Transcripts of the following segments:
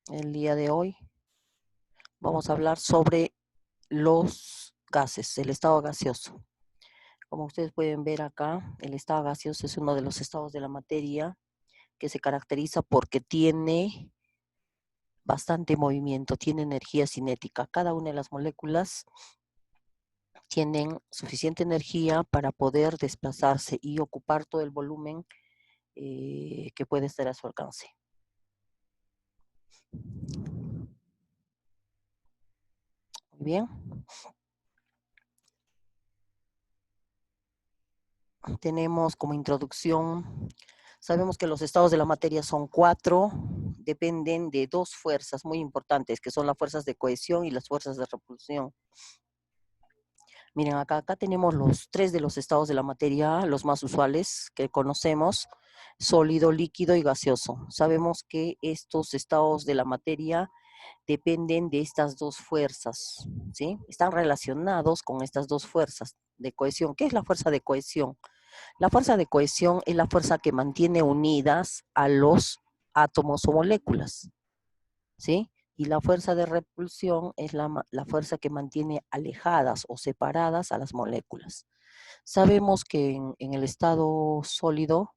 El día de hoy vamos a hablar sobre los gases, el estado gaseoso. Como ustedes pueden ver acá, el estado gaseoso es uno de los estados de la materia que se caracteriza porque tiene bastante movimiento, tiene energía cinética. Cada una de las moléculas tienen suficiente energía para poder desplazarse y ocupar todo el volumen que puede estar a su alcance. Muy bien. Tenemos como introducción, sabemos que los estados de la materia son 4, dependen de 2 fuerzas muy importantes, que son las fuerzas de cohesión y las fuerzas de repulsión. Miren, acá tenemos los 3 de los estados de la materia, los más usuales que conocemos, sólido, líquido y gaseoso. Sabemos que estos estados de la materia dependen de estas 2 fuerzas, ¿sí? Están relacionados con estas 2 fuerzas de cohesión. ¿Qué es la fuerza de cohesión? La fuerza de cohesión es la fuerza que mantiene unidas a los átomos o moléculas, ¿sí? Y la fuerza de repulsión es la fuerza que mantiene alejadas o separadas a las moléculas. Sabemos que en el estado sólido,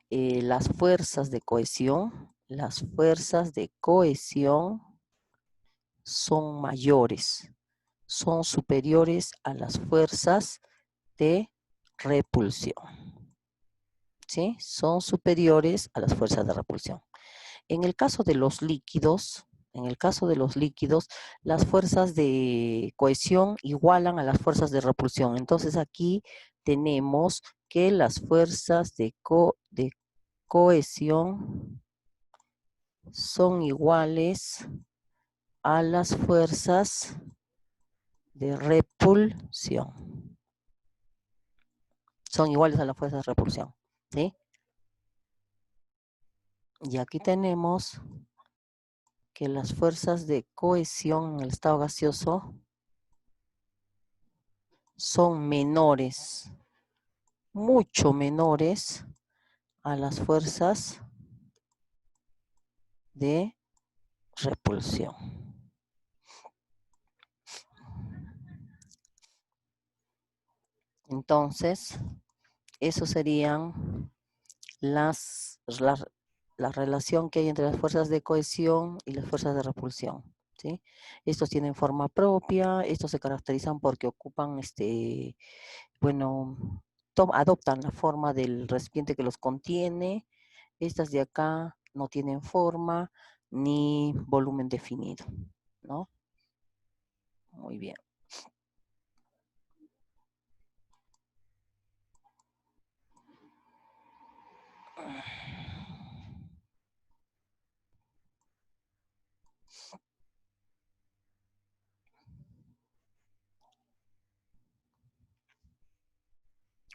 las fuerzas de cohesión son mayores, son superiores a las fuerzas de repulsión, ¿sí? Son superiores a las fuerzas de repulsión. En el caso de los líquidos, las fuerzas de cohesión igualan a las fuerzas de repulsión. Entonces aquí tenemos que las fuerzas de cohesión son iguales a las fuerzas de repulsión. Son iguales a las fuerzas de repulsión, ¿sí? Y aquí tenemos que las fuerzas de cohesión en el estado gaseoso son menores, mucho menores a las fuerzas de repulsión. Entonces, eso serían la relación que hay entre las fuerzas de cohesión y las fuerzas de repulsión, ¿sí? Estos tienen forma propia, estos se caracterizan porque ocupan, adoptan la forma del recipiente que los contiene. Estas de acá no tienen forma ni volumen definido, ¿no? Muy bien.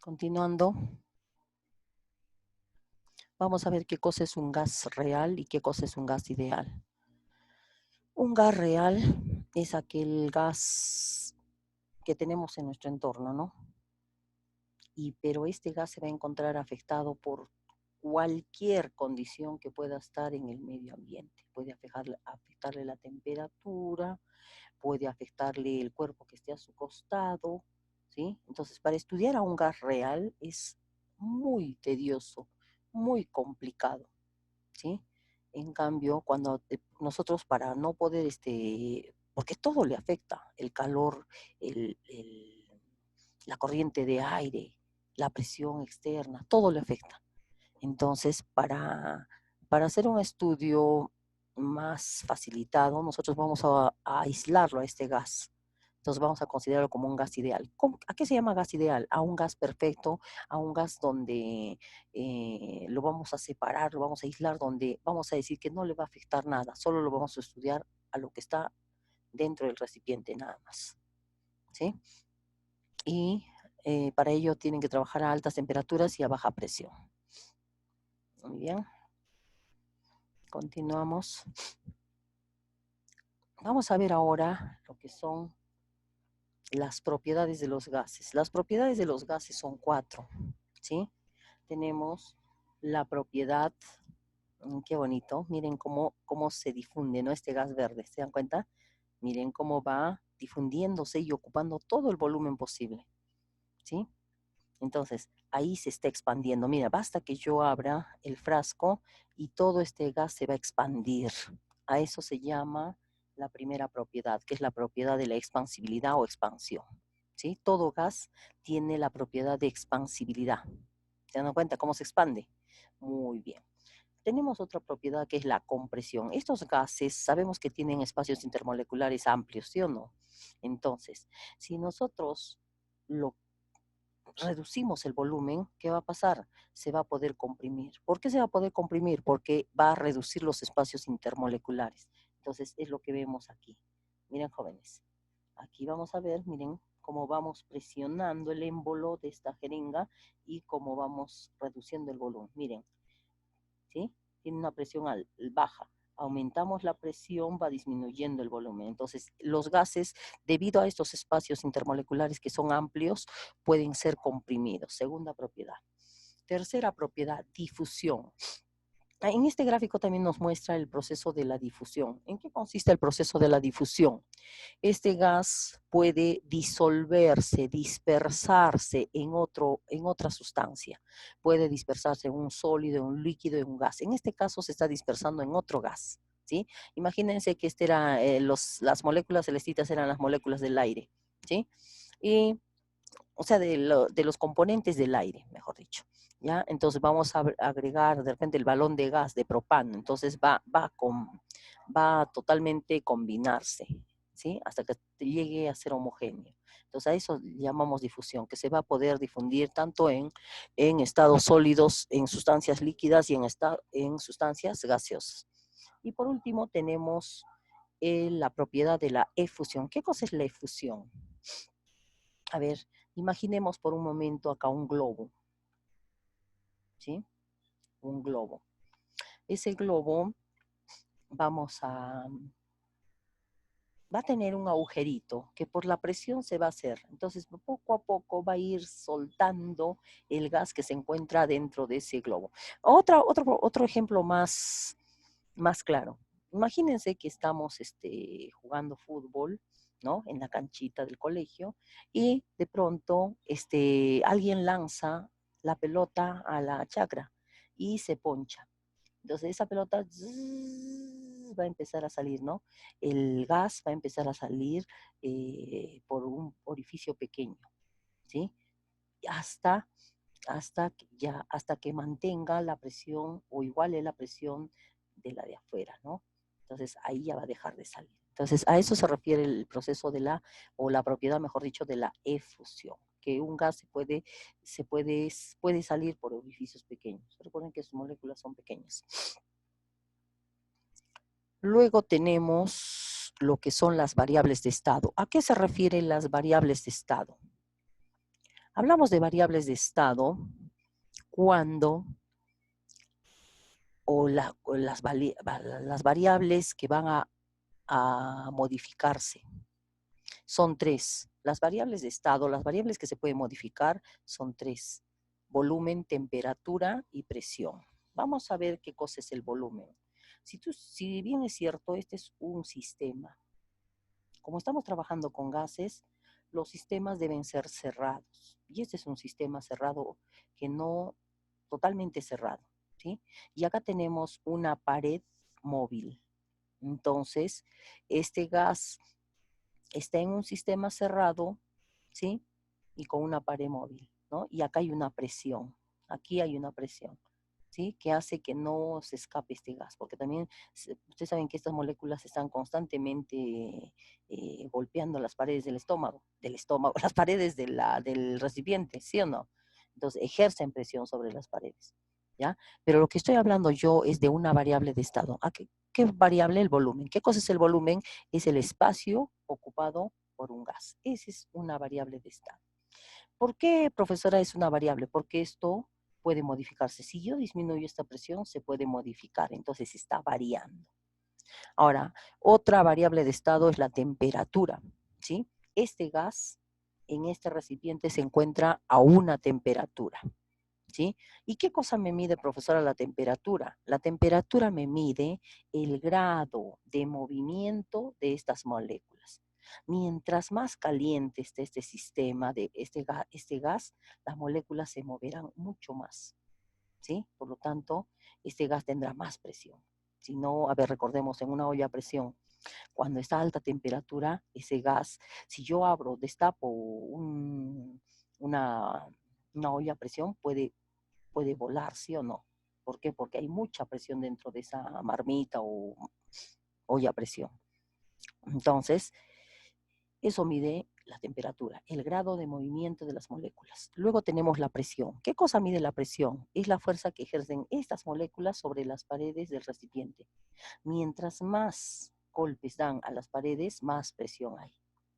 Continuando, vamos a ver qué cosa es un gas real y qué cosa es un gas ideal. Un gas real es aquel gas que tenemos en nuestro entorno, ¿no? Pero este gas se va a encontrar afectado por cualquier condición que pueda estar en el medio ambiente. Puede afectarle la temperatura, puede afectarle el cuerpo que esté a su costado, ¿sí? Entonces, para estudiar a un gas real es muy tedioso, muy complicado, ¿sí? En cambio, cuando nosotros para no poder, porque todo le afecta, el calor, la corriente de aire, la presión externa, todo le afecta. Entonces, para hacer un estudio más facilitado, nosotros vamos a aislarlo a este gas. Entonces vamos a considerarlo como un gas ideal. ¿A qué se llama gas ideal? A un gas perfecto, a un gas donde lo vamos a separar, lo vamos a aislar, donde vamos a decir que no le va a afectar nada, solo lo vamos a estudiar a lo que está dentro del recipiente nada más, ¿sí? Y para ello tienen que trabajar a altas temperaturas y a baja presión. Muy bien. Continuamos. Vamos a ver ahora lo que son las propiedades de los gases. Las propiedades de los gases son 4, ¿sí? tenemos la propiedad, qué bonito, miren cómo se difunde, ¿no? Este gas verde, ¿se dan cuenta? Miren cómo va difundiéndose y ocupando todo el volumen posible, ¿sí? Entonces, ahí se está expandiendo. Mira, basta que yo abra el frasco y todo este gas se va a expandir. A eso se llama la primera propiedad, que es la propiedad de la expansibilidad o expansión, ¿sí? Todo gas tiene la propiedad de expansibilidad. ¿Se dan cuenta cómo se expande? Muy bien. Tenemos otra propiedad que es la compresión. Estos gases sabemos que tienen espacios intermoleculares amplios, ¿sí o no? Entonces, si nosotros lo reducimos el volumen, ¿qué va a pasar? Se va a poder comprimir. ¿Por qué se va a poder comprimir? Porque va a reducir los espacios intermoleculares. Entonces, es lo que vemos aquí. Miren, jóvenes, aquí vamos a ver, miren, cómo vamos presionando el émbolo de esta jeringa y cómo vamos reduciendo el volumen. Miren, ¿sí? Tiene una presión baja. Aumentamos la presión, va disminuyendo el volumen. Entonces, los gases, debido a estos espacios intermoleculares que son amplios, pueden ser comprimidos. Segunda propiedad. Tercera propiedad, difusión. En este gráfico también nos muestra el proceso de la difusión. ¿En qué consiste el proceso de la difusión? Este gas puede disolverse, dispersarse en otra sustancia. Puede dispersarse en un sólido, en un líquido, en un gas. En este caso se está dispersando en otro gas, ¿sí? Imagínense que las moléculas celestitas eran las moléculas del aire, ¿sí? Y, o sea, de los componentes del aire, mejor dicho. ¿Ya? Entonces vamos a agregar de repente el balón de gas de propano, entonces va a totalmente combinarse, ¿sí? Hasta que llegue a ser homogéneo. Entonces a eso llamamos difusión, que se va a poder difundir tanto en estados sólidos, en sustancias líquidas y en sustancias gaseosas. Y por último tenemos la propiedad de la efusión. ¿Qué cosa es la efusión? A ver, imaginemos por un momento acá un globo, ¿sí? Un globo. Ese globo va a tener un agujerito que por la presión se va a hacer. Entonces, poco a poco va a ir soltando el gas que se encuentra dentro de ese globo. Otro ejemplo más claro. Imagínense que estamos jugando fútbol, ¿no? En la canchita del colegio y de pronto alguien lanza la pelota a la chacra y se poncha. Entonces esa pelota va a empezar a salir, ¿no? El gas va a empezar a salir por un orificio pequeño, ¿sí? Hasta, hasta que mantenga la presión o iguale la presión de la de afuera, ¿no? Entonces ahí ya va a dejar de salir. Entonces a eso se refiere el proceso o la propiedad, mejor dicho, de la efusión, que un gas puede salir por orificios pequeños. Recuerden que sus moléculas son pequeñas. Luego tenemos lo que son las variables de estado. ¿A qué se refieren las variables de estado? Hablamos de variables de estado cuando las variables que van a modificarse. Son tres. Las variables de estado, las variables que se pueden modificar son tres. Volumen, temperatura y presión. Vamos a ver qué cosa es el volumen. Si bien es cierto, este es un sistema. Como estamos trabajando con gases, los sistemas deben ser cerrados. Y este es un sistema cerrado que no totalmente cerrado, ¿sí? Y acá tenemos una pared móvil. Entonces, este gas está en un sistema cerrado, ¿sí? Y con una pared móvil, ¿no? Y acá hay una presión. Aquí hay una presión, ¿sí? Que hace que no se escape este gas, porque también ustedes saben que estas moléculas están constantemente golpeando las paredes del estómago, las paredes del recipiente, ¿sí o no? Entonces ejercen presión sobre las paredes, ¿ya? Pero lo que estoy hablando yo es de una variable de estado. ¿Qué variable? El volumen. ¿Qué cosa es el volumen? Es el espacio ocupado por un gas. Esa es una variable de estado. ¿Por qué, profesora, es una variable? Porque esto puede modificarse. Si yo disminuyo esta presión, se puede modificar, entonces está variando. Ahora, otra variable de estado es la temperatura, ¿sí? Este gas en este recipiente se encuentra a una temperatura, ¿sí? ¿Y qué cosa me mide, profesora, la temperatura? La temperatura me mide el grado de movimiento de estas moléculas. Mientras más caliente esté este sistema de este gas, las moléculas se moverán mucho más, ¿sí? Por lo tanto, este gas tendrá más presión. Si no, a ver, recordemos, en una olla a presión, cuando está a alta temperatura, ese gas, si yo abro, destapo una, una olla a presión, puede volar, ¿sí o no? ¿Por qué? Porque hay mucha presión dentro de esa marmita o olla a presión. Entonces, eso mide la temperatura, el grado de movimiento de las moléculas. Luego tenemos la presión. ¿Qué cosa mide la presión? Es la fuerza que ejercen estas moléculas sobre las paredes del recipiente. Mientras más golpes dan a las paredes, más presión hay,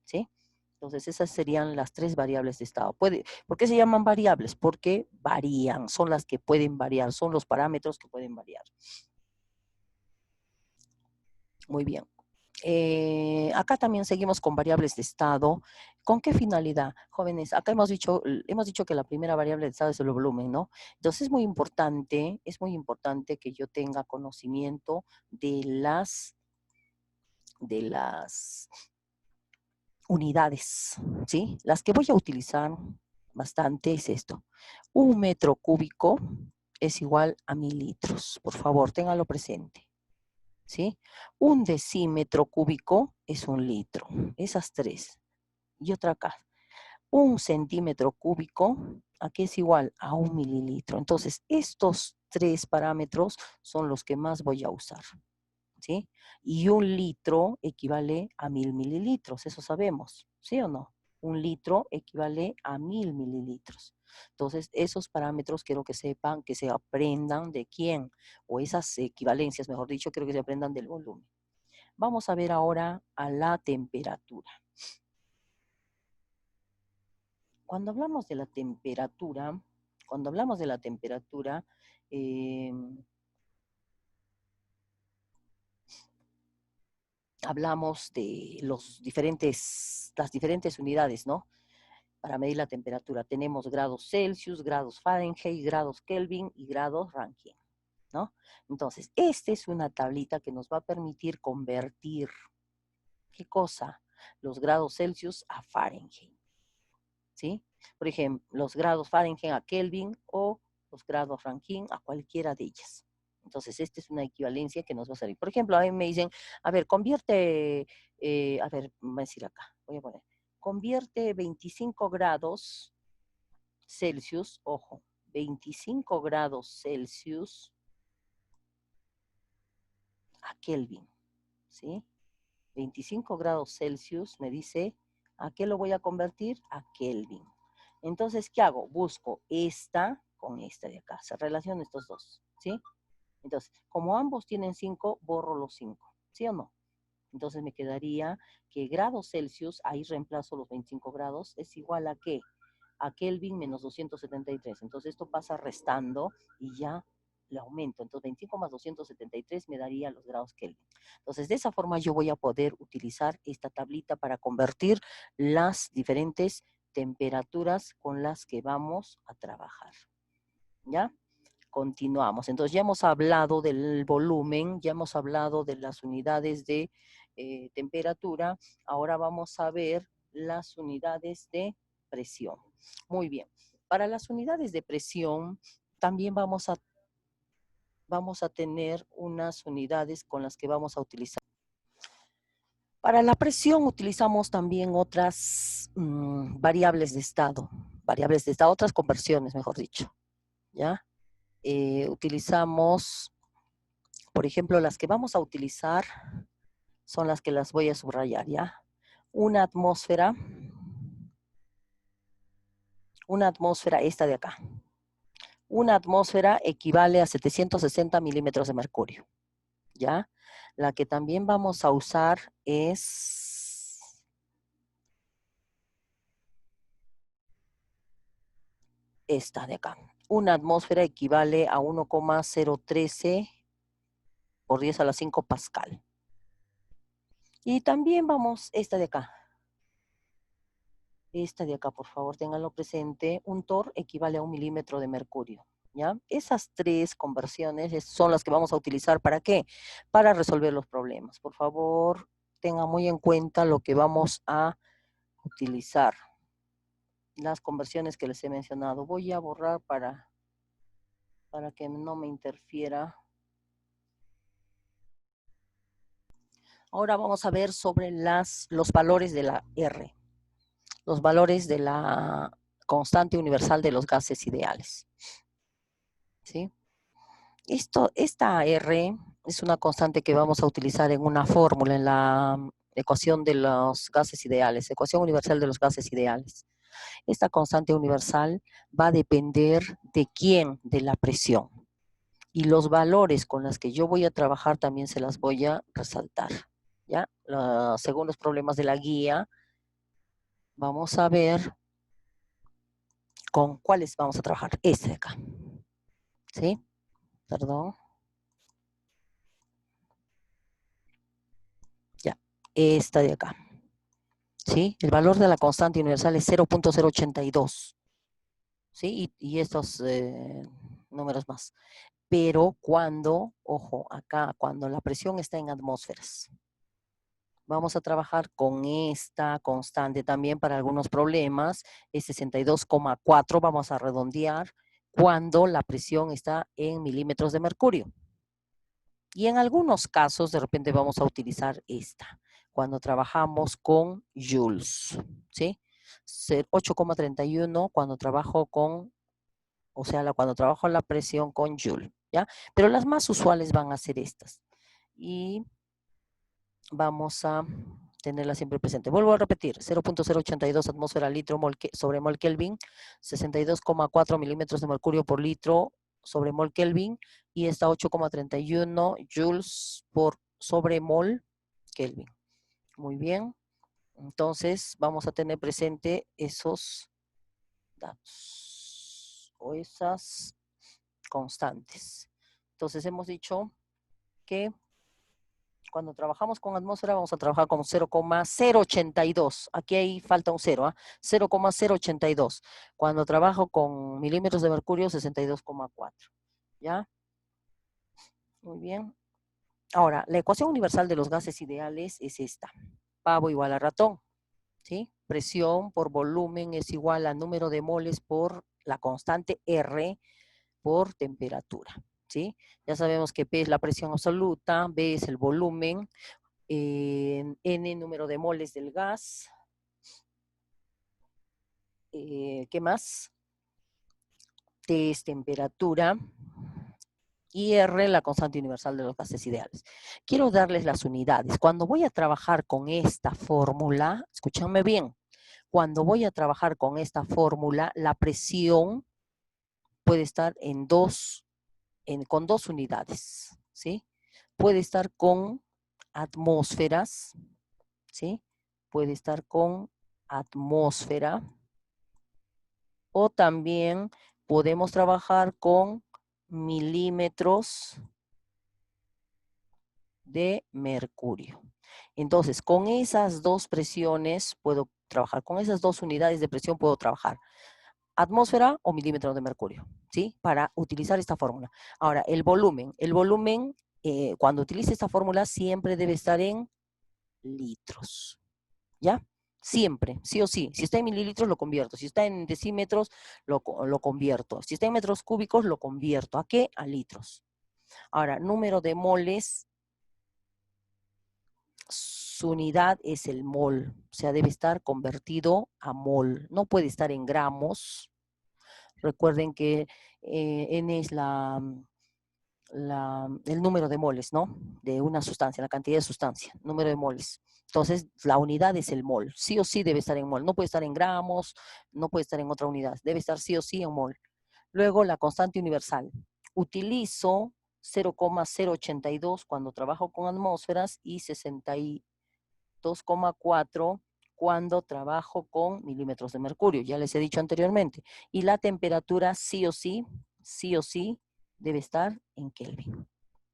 ¿sí? Entonces, esas serían las tres variables de estado. ¿Por qué se llaman variables? Porque varían, son las que pueden variar, son los parámetros que pueden variar. Muy bien. Acá también seguimos con variables de estado. ¿Con qué finalidad? Jóvenes, acá hemos dicho que la primera variable de estado es el volumen, ¿no? Entonces es muy importante que yo tenga conocimiento de las unidades, ¿sí? Las que voy a utilizar bastante es esto. 1 metro cúbico es igual a 1000 litros. Por favor, ténganlo presente, ¿sí? 1 decímetro cúbico es 1 litro. Esas tres. Y otra acá. 1 centímetro cúbico, aquí es igual a 1 mililitro. Entonces, estos tres parámetros son los que más voy a usar, ¿sí? Y 1 litro equivale a 1000 mililitros, eso sabemos, ¿sí o no? 1 litro equivale a 1000 mililitros. Entonces, esos parámetros quiero que sepan, que se aprendan de quién, o esas equivalencias, mejor dicho, quiero que se aprendan del volumen. Vamos a ver ahora a la temperatura. Cuando hablamos de la temperatura, eh, hablamos de las diferentes unidades, ¿no? Para medir la temperatura. Tenemos grados Celsius, grados Fahrenheit, grados Kelvin y grados Rankine, ¿no? Entonces, esta es una tablita que nos va a permitir convertir, ¿qué cosa? Los grados Celsius a Fahrenheit, ¿sí? Por ejemplo, los grados Fahrenheit a Kelvin o los grados Rankine a cualquiera de ellas. Entonces, esta es una equivalencia que nos va a salir. Por ejemplo, a mí me dicen, a ver, convierte, a ver, voy a decir acá, voy a poner, convierte 25 grados Celsius, ojo, 25 grados Celsius a Kelvin, ¿sí? 25 grados Celsius me dice, ¿a qué lo voy a convertir? A Kelvin. Entonces, ¿qué hago? Busco esta con esta de acá, se relacionan estos dos, ¿sí? Entonces, como ambos tienen 5, borro los 5, ¿sí o no? Entonces me quedaría que grados Celsius, ahí reemplazo los 25 grados, es igual a ¿qué? A Kelvin menos 273. Entonces esto pasa restando y ya le aumento. Entonces 25 más 273 me daría los grados Kelvin. Entonces de esa forma yo voy a poder utilizar esta tablita para convertir las diferentes temperaturas con las que vamos a trabajar. ¿Ya? Continuamos. Entonces ya hemos hablado del volumen, ya hemos hablado de las unidades de temperatura. Ahora vamos a ver las unidades de presión. Muy bien. Para las unidades de presión también vamos a tener unas unidades con las que vamos a utilizar. Para la presión utilizamos también otras variables de estado, otras conversiones, mejor dicho, ¿ya? Utilizamos, por ejemplo, las que vamos a utilizar son las que las voy a subrayar, ¿ya? Una atmósfera esta de acá. Una atmósfera equivale a 760 milímetros de mercurio, ¿ya? La que también vamos a usar es esta de acá. Una atmósfera equivale a 1,013 por 10 a la 5 pascal. Y también vamos esta de acá. Esta de acá, por favor, ténganlo presente. Un torr equivale a 1 milímetro de mercurio. ¿Ya? Esas tres conversiones son las que vamos a utilizar. ¿Para qué? Para resolver los problemas. Por favor, tengan muy en cuenta lo que vamos a utilizar. Las conversiones que les he mencionado. Voy a borrar para que no me interfiera. Ahora vamos a ver sobre los valores de la R. Los valores de la constante universal de los gases ideales. ¿Sí? Esta R es una constante que vamos a utilizar en una fórmula, en la ecuación de los gases ideales, ecuación universal de los gases ideales. Esta constante universal va a depender de quién, de la presión. Y los valores con los que yo voy a trabajar también se las voy a resaltar. ¿Ya? Según los problemas de la guía, vamos a ver con cuáles vamos a trabajar. Este de acá. ¿Sí? Perdón. Ya. Esta de acá. ¿Sí? El valor de la constante universal es 0.082. ¿Sí? Y estos números más. Pero cuando, ojo, acá, cuando la presión está en atmósferas. Vamos a trabajar con esta constante también para algunos problemas. Es 62,4, vamos a redondear, cuando la presión está en milímetros de mercurio. Y en algunos casos, de repente vamos a utilizar esta, cuando trabajamos con joules, ¿sí? 8,31 cuando trabajo con, o sea, cuando trabajo la presión con joule, ¿ya? Pero las más usuales van a ser estas. Y vamos a tenerla siempre presente. Vuelvo a repetir, 0.082 atmósfera litro sobre mol Kelvin, 62,4 milímetros de mercurio por litro sobre mol Kelvin, y esta 8,31 joules sobre mol Kelvin. Muy bien. Entonces, vamos a tener presente esos datos o esas constantes. Entonces, hemos dicho que cuando trabajamos con atmósfera vamos a trabajar con 0,082. Aquí ahí falta un 0, ¿ah? 0,082. Cuando trabajo con milímetros de mercurio, 62,4. ¿Ya? Muy bien. Ahora, la ecuación universal de los gases ideales es esta. Pavo igual a ratón. ¿Sí? Presión por volumen es igual a número de moles por la constante R por temperatura. ¿Sí? Ya sabemos que P es la presión absoluta, B es el volumen, N número de moles del gas. ¿Qué más? T es temperatura. Y R la constante universal de los gases ideales. Quiero darles las unidades. Cuando voy a trabajar con esta fórmula, escúchenme bien, cuando voy a trabajar con esta fórmula, la presión puede estar con dos unidades, ¿sí? Puede estar con atmósferas, ¿sí? Puede estar con atmósfera, o también podemos trabajar con milímetros de mercurio. Entonces, con esas dos presiones puedo trabajar, con esas dos unidades de presión puedo trabajar atmósfera o milímetros de mercurio, ¿sí? Para utilizar esta fórmula. Ahora, el volumen, cuando utilice esta fórmula siempre debe estar en litros, ¿ya? Siempre, sí o sí. Si está en mililitros, lo convierto. Si está en decímetros, lo convierto. Si está en metros cúbicos, lo convierto. ¿A qué? A litros. Ahora, número de moles, su unidad es el mol. O sea, debe estar convertido a mol. No puede estar en gramos. Recuerden que N es el número de moles, ¿no? De una sustancia, la cantidad de sustancia, número de moles. Entonces, la unidad es el mol. Sí o sí debe estar en mol. No puede estar en gramos, no puede estar en otra unidad. Debe estar sí o sí en mol. Luego, la constante universal. Utilizo 0,082 cuando trabajo con atmósferas y 62,4 cuando trabajo con milímetros de mercurio. Ya les he dicho anteriormente. Y la temperatura sí o sí debe estar en Kelvin.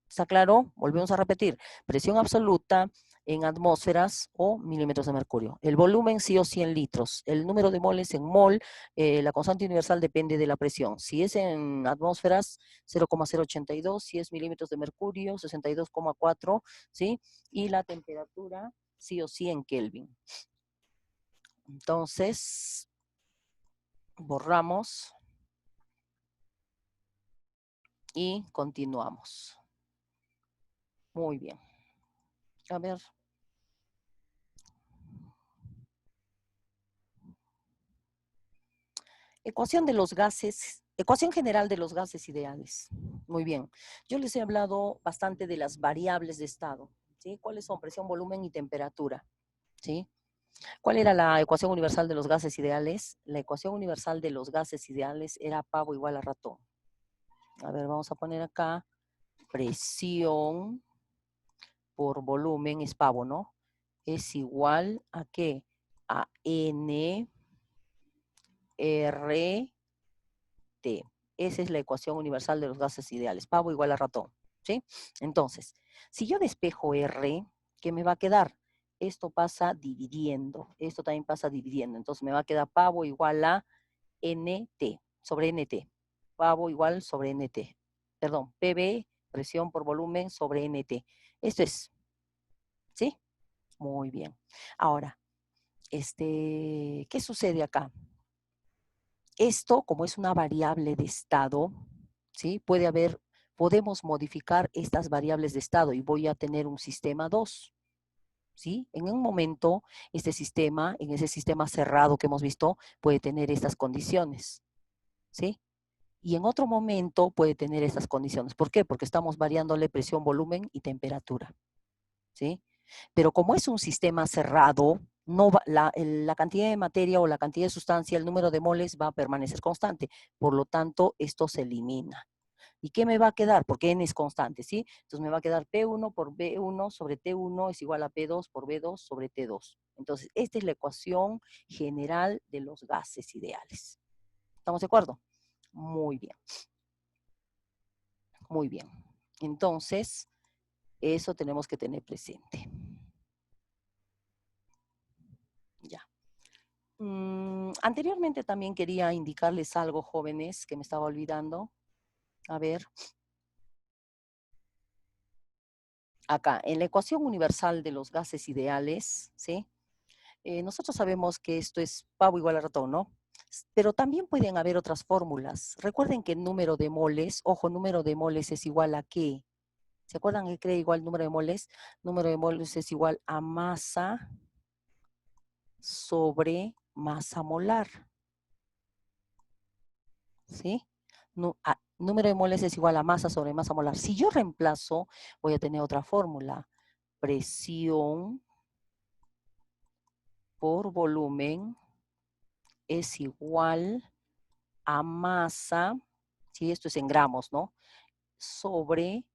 ¿Está claro? Volvemos a repetir. Presión absoluta en atmósferas o milímetros de mercurio. El volumen sí o sí en litros. El número de moles en mol, la constante universal depende de la presión. Si es en atmósferas, 0,082, si es milímetros de mercurio, 62,4, ¿sí? Y la temperatura sí o sí en Kelvin. Entonces, borramos y continuamos. Muy bien. A ver. Ecuación de los gases, ecuación general de los gases ideales. Muy bien. Yo les he hablado bastante de las variables de estado, ¿sí? ¿Cuáles son? Presión, volumen y temperatura, ¿sí? ¿Cuál era la ecuación universal de los gases ideales? La ecuación universal de los gases ideales era pavo igual a ratón. A ver, vamos a poner acá presión por volumen es pavo, ¿no? Es igual a ¿qué? A N R T. Esa es la ecuación universal de los gases ideales. Pavo igual a ratón, ¿sí? Entonces, si yo despejo R, ¿qué me va a quedar? Esto pasa dividiendo. Esto también pasa dividiendo. Entonces me va a quedar pavo igual a NT sobre NT. Pavo igual sobre NT. Perdón, PV, presión por volumen sobre NT. Esto es, ¿sí? Muy bien. Ahora, ¿qué sucede acá? Esto, como es una variable de estado, ¿sí? Podemos modificar estas variables de estado y voy a tener un sistema 2, ¿sí? En un momento, este sistema, en ese sistema cerrado que hemos visto, puede tener estas condiciones, ¿sí? Y en otro momento puede tener estas condiciones. ¿Por qué? Porque estamos variándole presión, volumen y temperatura, ¿sí? Pero como es un sistema cerrado, no va, la cantidad de materia o la cantidad de sustancia, el número de moles va a permanecer constante. Por lo tanto, esto se elimina. ¿Y qué me va a quedar? Porque n es constante, ¿sí? Entonces me va a quedar P1 por B1 sobre T1 es igual a P2 por B2 sobre T2. Entonces, esta es la ecuación general de los gases ideales. ¿Estamos de acuerdo? Muy bien. Muy bien. Entonces, eso tenemos que tener presente. Ya. Anteriormente también quería indicarles algo, jóvenes, que me estaba olvidando. A ver. Acá, en la ecuación universal de los gases ideales, ¿sí? Nosotros sabemos que esto es pavo igual a ratón, ¿no? Pero también pueden haber otras fórmulas. Recuerden que el número de moles, ojo, número de moles es igual a ¿qué? ¿Se acuerdan que cree igual número de moles? Número de moles es igual a masa sobre masa molar, ¿sí? Número de moles es igual a masa sobre masa molar. Si yo reemplazo, voy a tener otra fórmula. Presión por volumen es igual a masa, si esto es en gramos, ¿no? Sobre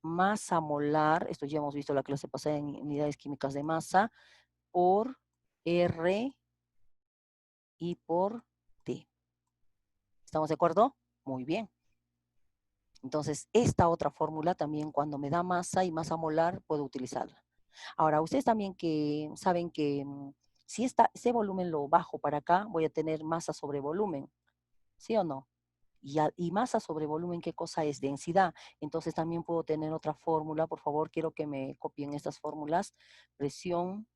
masa molar, esto ya hemos visto la clase pasada en unidades químicas de masa, por R y por T. ¿Estamos de acuerdo? Muy bien. Entonces, esta otra fórmula también cuando me da masa y masa molar puedo utilizarla. Ahora, ustedes también que saben que si ese volumen lo bajo para acá, voy a tener masa sobre volumen, ¿sí o no? Y masa sobre volumen, ¿qué cosa es? Densidad. Entonces también puedo tener otra fórmula. Por favor, quiero que me copien estas fórmulas. Presión,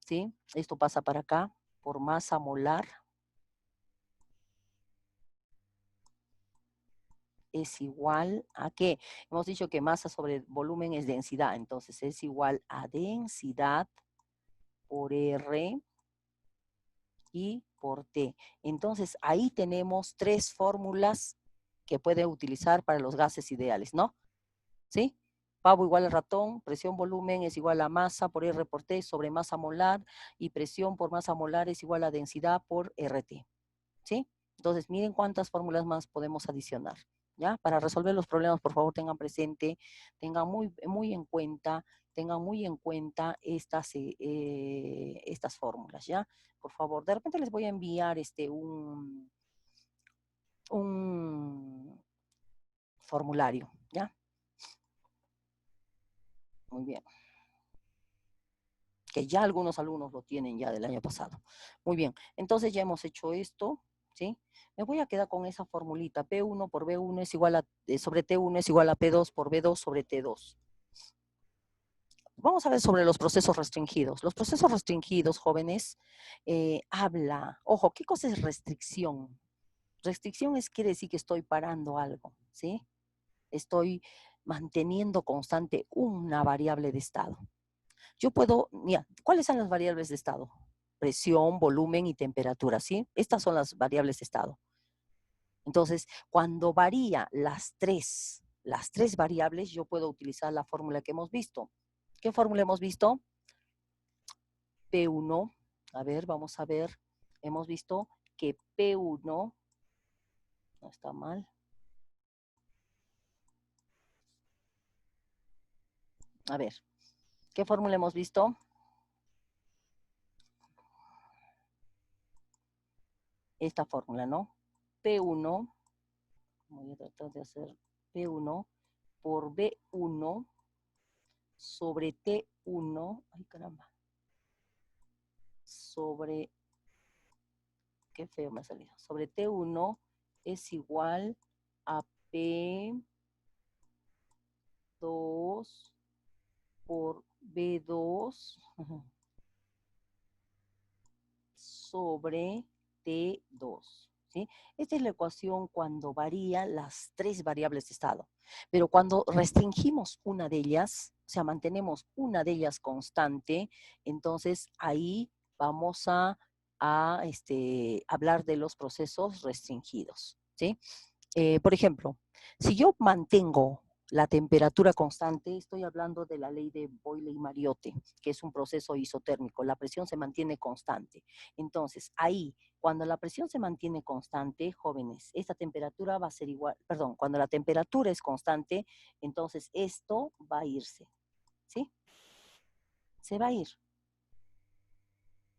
¿sí? Esto pasa para acá, por masa molar es igual a ¿qué? Hemos dicho que masa sobre volumen es densidad. Entonces es igual a densidad por R y por T. Entonces ahí tenemos tres fórmulas que puede utilizar para los gases ideales, ¿no? ¿Sí? Pavo igual a ratón, presión volumen es igual a masa por R por T sobre masa molar y presión por masa molar es igual a densidad por RT. ¿Sí? Entonces, miren cuántas fórmulas más podemos adicionar. ¿Ya? Para resolver los problemas, por favor, tengan presente, tengan tengan muy en cuenta estas fórmulas, ¿ya? Por favor, de repente les voy a enviar un formulario, ¿ya? Muy bien. que ya algunos alumnos lo tienen ya del año pasado. Muy bien, entonces ya hemos hecho esto, ¿sí? Me voy a quedar con esa formulita, P1 por B1 es igual a, sobre T1 es igual a P2 por B2 sobre T2. Vamos a ver sobre los procesos restringidos. Los procesos restringidos, jóvenes, ojo, ¿qué cosa es restricción? Restricción quiere decir que estoy parando algo, ¿sí? Estoy manteniendo constante una variable de estado. Yo puedo, mira, ¿cuáles son las variables de estado? Presión, volumen y temperatura, ¿sí? Estas son las variables de estado. Entonces, cuando varía las tres variables, yo puedo utilizar la fórmula que hemos visto. ¿Qué fórmula hemos visto? P1, a ver, vamos a ver, hemos visto que P1, no está mal, a ver, ¿qué fórmula hemos visto? Esta fórmula, ¿no? P1, voy a tratar de hacer P1 por B1 sobre T1, ay caramba, sobre, qué feo me ha salido, sobre T1 es igual a P2 por B2 sobre T2. ¿Sí? Esta es la ecuación cuando varían las tres variables de estado. Pero cuando restringimos una de ellas, o sea, mantenemos una de ellas constante, entonces ahí vamos a hablar de los procesos restringidos. ¿Sí? Por ejemplo, si yo mantengo la temperatura constante, estoy hablando de la ley de Boyle y Mariotte, que es un proceso isotérmico, la presión se mantiene constante. Entonces, ahí, cuando la presión se mantiene constante, jóvenes, esta temperatura va a ser igual, perdón, cuando la temperatura es constante, entonces esto va a irse, ¿sí? Se va a ir.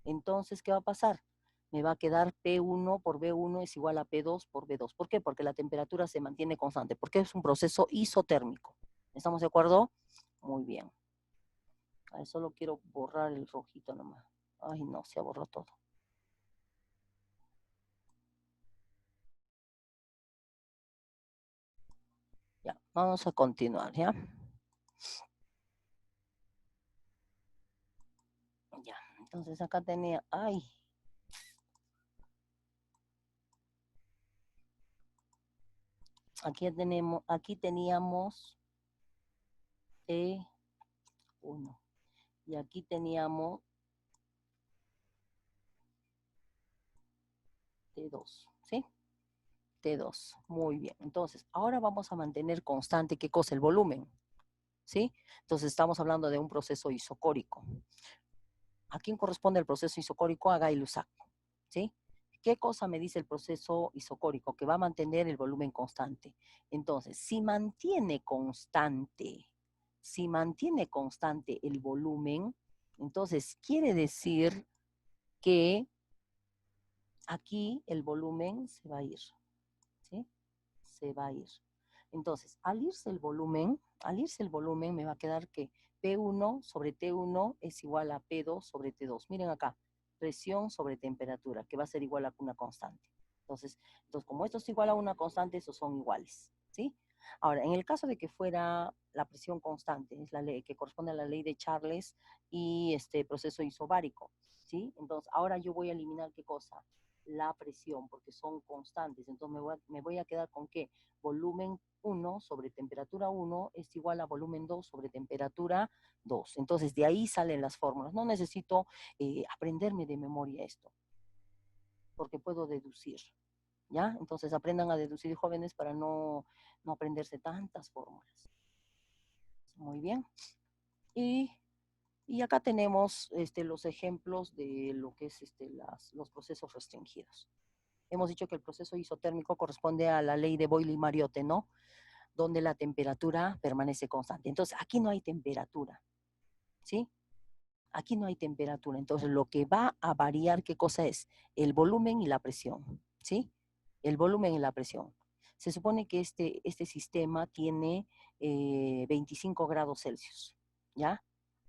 Entonces, ¿qué va a pasar? Me va a quedar P1 por B1 es igual a P2 por B2. ¿Por qué? Porque la temperatura se mantiene constante, porque es un proceso isotérmico. ¿Estamos de acuerdo? Muy bien. Ahí solo quiero borrar el rojito nomás. Ay, no, se ha borrado todo. Ya, vamos a continuar, ¿ya? Ya, entonces acá tenía, ay. Aquí teníamos T1 y aquí teníamos T2, ¿sí? T2, muy bien. Entonces, ahora vamos a mantener constante, ¿qué cosa? El volumen, ¿sí? Entonces, estamos hablando de un proceso isocórico. ¿A quién corresponde el proceso isocórico? A Gay-Lussac, ¿sí? ¿Qué cosa me dice el proceso isocórico? Que va a mantener el volumen constante. Entonces, si mantiene constante el volumen, entonces quiere decir que aquí el volumen se va a ir, ¿sí? Se va a ir. Entonces, al irse el volumen me va a quedar que P1 sobre T1 es igual a P2 sobre T2. Miren acá, presión sobre temperatura, que va a ser igual a una constante. Entonces, como esto es igual a una constante, esos son iguales, ¿sí? Ahora, en el caso de que fuera la presión constante, es la ley que corresponde a la ley de Charles y este proceso isobárico, ¿sí? Entonces, ahora yo voy a eliminar ¿qué cosa? La presión, porque son constantes. Entonces, me voy a quedar con que volumen 1 sobre temperatura 1 es igual a volumen 2 sobre temperatura 2. Entonces, de ahí salen las fórmulas. No necesito aprenderme de memoria esto, porque puedo deducir. ¿Ya? Entonces aprendan a deducir, jóvenes, para no aprenderse tantas fórmulas. Muy bien. Y acá tenemos los ejemplos de lo que es los procesos restringidos. Hemos dicho que el proceso isotérmico corresponde a la ley de Boyle y Mariotte, ¿no? Donde la temperatura permanece constante. Entonces, aquí no hay temperatura, ¿sí? Aquí no hay temperatura. Entonces, lo que va a variar, ¿qué cosa es? El volumen y la presión, ¿sí? El volumen y la presión. Se supone que este sistema tiene 25 grados Celsius, ¿ya?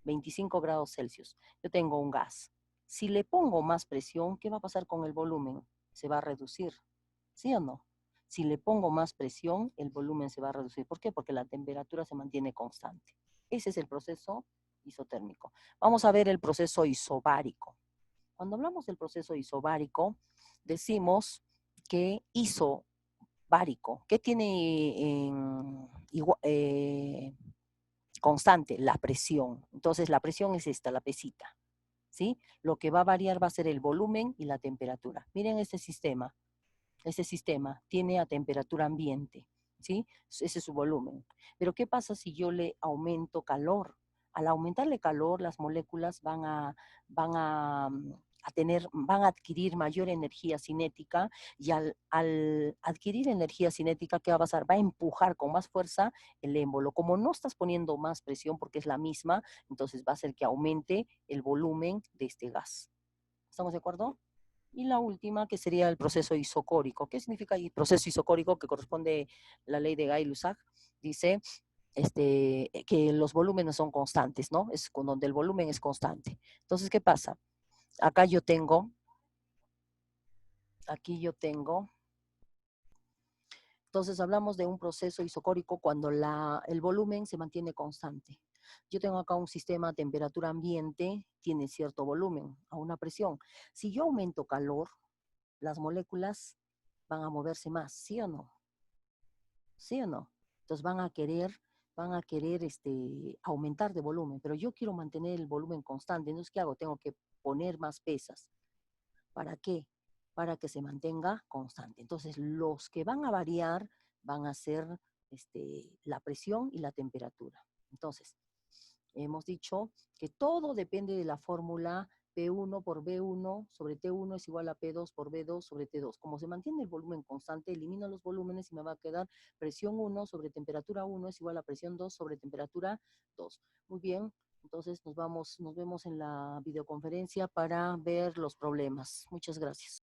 25 grados Celsius. Yo tengo un gas. Si le pongo más presión, ¿qué va a pasar con el volumen? Se va a reducir, ¿sí o no? Si le pongo más presión, el volumen se va a reducir. ¿Por qué? Porque la temperatura se mantiene constante. Ese es el proceso isotérmico. Vamos a ver el proceso isobárico. Cuando hablamos del proceso isobárico, decimos que isobárico, ¿qué tiene constante? La presión. Entonces, la presión es esta, la pesita, ¿sí? Lo que va a variar va a ser el volumen y la temperatura. Miren este sistema. Este sistema tiene a temperatura ambiente, ¿sí? Ese es su volumen. Pero ¿qué pasa si yo le aumento calor? Al aumentarle calor, las moléculas van van a adquirir mayor energía cinética y al adquirir energía cinética, ¿qué va a pasar? Va a empujar con más fuerza el émbolo. Como no estás poniendo más presión porque es la misma, entonces va a hacer que aumente el volumen de este gas. ¿Estamos de acuerdo? Y la última, que sería el proceso isocórico. ¿Qué significa el proceso isocórico? Que corresponde a la ley de Gay-Lussac. Dice que los volúmenes son constantes, ¿no? Es donde el volumen es constante. Entonces, ¿qué pasa? Acá yo tengo, aquí yo tengo, entonces hablamos de un proceso isocórico cuando el volumen se mantiene constante. Yo tengo acá un sistema a temperatura ambiente, tiene cierto volumen, a una presión. Si yo aumento calor, las moléculas van a moverse más, ¿sí o no? ¿Sí o no? Entonces van a querer aumentar de volumen, pero yo quiero mantener el volumen constante. Entonces, ¿qué hago? Tengo que poner más pesas. ¿Para qué? Para que se mantenga constante. Entonces, los que van a variar van a ser la presión y la temperatura. Entonces, hemos dicho que todo depende de la fórmula P1 por B1 sobre T1 es igual a P2 por B2 sobre T2. Como se mantiene el volumen constante, elimino los volúmenes y me va a quedar presión 1 sobre temperatura 1 es igual a presión 2 sobre temperatura 2. Muy bien, entonces nos vemos en la videoconferencia para ver los problemas. Muchas gracias.